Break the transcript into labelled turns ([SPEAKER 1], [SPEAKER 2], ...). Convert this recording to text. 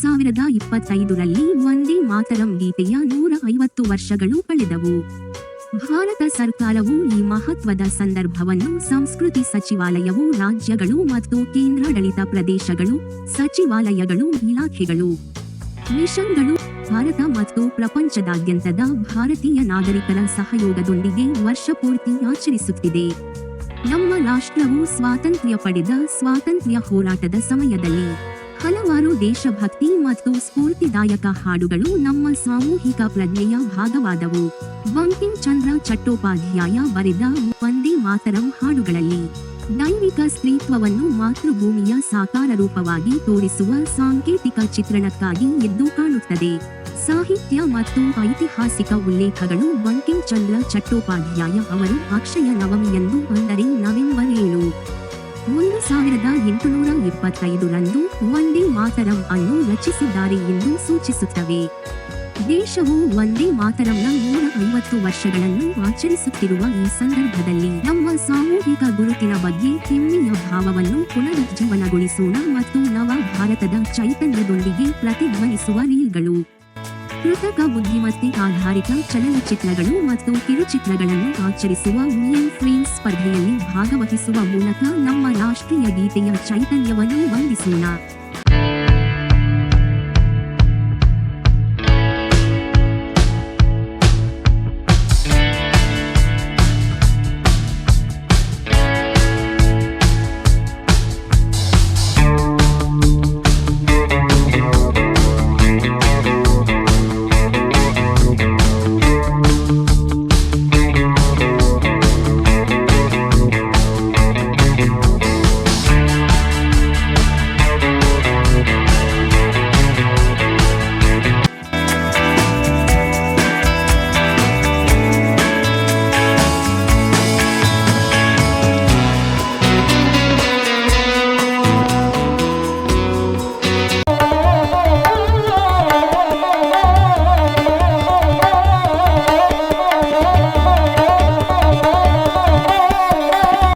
[SPEAKER 1] 2025ರಲ್ಲಿ ವಂದೇ ಮಾತರಂ ಗೀತೆಯ 150 ವರ್ಷಗಳು ಕಳೆದವು. ಭಾರತ ಸರ್ಕಾರವು ಈ ಮಹತ್ವದ ಸಂದರ್ಭವನ್ನು ಸಂಸ್ಕೃತಿ ಸಚಿವಾಲಯವು ರಾಜ್ಯಗಳು ಮತ್ತು ಕೇಂದ್ರಾಡಳಿತ ಪ್ರದೇಶಗಳು, ಸಚಿವಾಲಯಗಳು, ಇಲಾಖೆಗಳು, ಮಿಷನ್ಗಳು, ಭಾರತ ಮತ್ತು ಪ್ರಪಂಚದಾದ್ಯಂತದ ಭಾರತೀಯ ನಾಗರಿಕರ ಸಹಯೋಗದೊಂದಿಗೆ ವರ್ಷಪೂರ್ತಿ ಆಚರಿಸುತ್ತಿದೆ. ನಮ್ಮ ರಾಷ್ಟ್ರವು ಸ್ವಾತಂತ್ರ್ಯ ಪಡೆದ ಸ್ವಾತಂತ್ರ್ಯ ಹೋರಾಟದ ಸಮಯದಲ್ಲಿ ಹಲವಾರು ದೇಶಭಕ್ತಿ ಮತ್ತು ಸ್ಫೂರ್ತಿದಾಯಕ ಹಾಡುಗಳು ನಮ್ಮ ಸಾಮೂಹಿಕ ಪ್ರಜ್ಞೆಯ ಭಾಗವಾದವು. ಬಂಕಿಂ ಚಂದ್ರ ಚಟ್ಟೋಪಾಧ್ಯಾಯ ಬರೆದ ವಂದೇ ಮಾತರಂ ಹಾಡುಗಳಲ್ಲಿ ದೈವಿಕ ಸ್ತ್ರೀತ್ವವನ್ನು ಮಾತೃಭೂಮಿಯ ಸಾಕಾರ ರೂಪವಾಗಿ ತೋರಿಸುವ ಸಾಂಕೇತಿಕ ಚಿತ್ರಣಕ್ಕಾಗಿ ಎದ್ದು ಕಾಣುತ್ತದೆ. ಸಾಹಿತ್ಯ ಮತ್ತು ಐತಿಹಾಸಿಕ ಉಲ್ಲೇಖಗಳು ಬಂಕಿಂ ಚಂದ್ರ ಚಟ್ಟೋಪಾಧ್ಯಾಯ ಅವರು ಅಕ್ಷಯ ನವಮಿಯಂದು ಅಂದರೆ ನವೆಂಬರ್ 7, 1825ರಂದು ವಂದೇ ಮಾತರಂ ಅನ್ನು ರಚಿಸಿದ್ದಾರೆ ಎಂದು ಸೂಚಿಸುತ್ತವೆ. ದೇಶವು ವಂದೇ ಮಾತರಂನ 150 ವರ್ಷಗಳನ್ನು ಆಚರಿಸುತ್ತಿರುವ ಈ ಸಂದರ್ಭದಲ್ಲಿ ನಮ್ಮ ಸಾಮೂಹಿಕ ಗುರುತಿನ ಬಗ್ಗೆ ಹೆಮ್ಮೆಯ ಭಾವವನ್ನು ಪುನರುಜ್ಜೀವನಗೊಳಿಸೋಣ ಮತ್ತು ನವ ಭಾರತದ ಚೈತನ್ಯದೊಂದಿಗೆ ಪ್ರತಿಧ್ವನಿಸುವ ರೀಲ್ಗಳು, ಕೃತಕ ಬುದ್ಧಿಮತ್ತೆ ಆಧಾರಿತ ಚಲನಚಿತ್ರಗಳು ಮತ್ತು ಕಿರುಚಿತ್ರಗಳನ್ನು ಆಚರಿಸುವ ಮಿಲಿಯನ್ ಫ್ರೇಮ್ಸ್ ಸ್ಪರ್ಧೆಯಲ್ಲಿ ಭಾಗವಹಿಸುವ ಮೂಲಕ ನಮ್ಮ ರಾಷ್ಟ್ರೀಯ ಗೀತೆಯ ಚೈತನ್ಯವನ್ನು ಬಂಧಿಸೋಣ.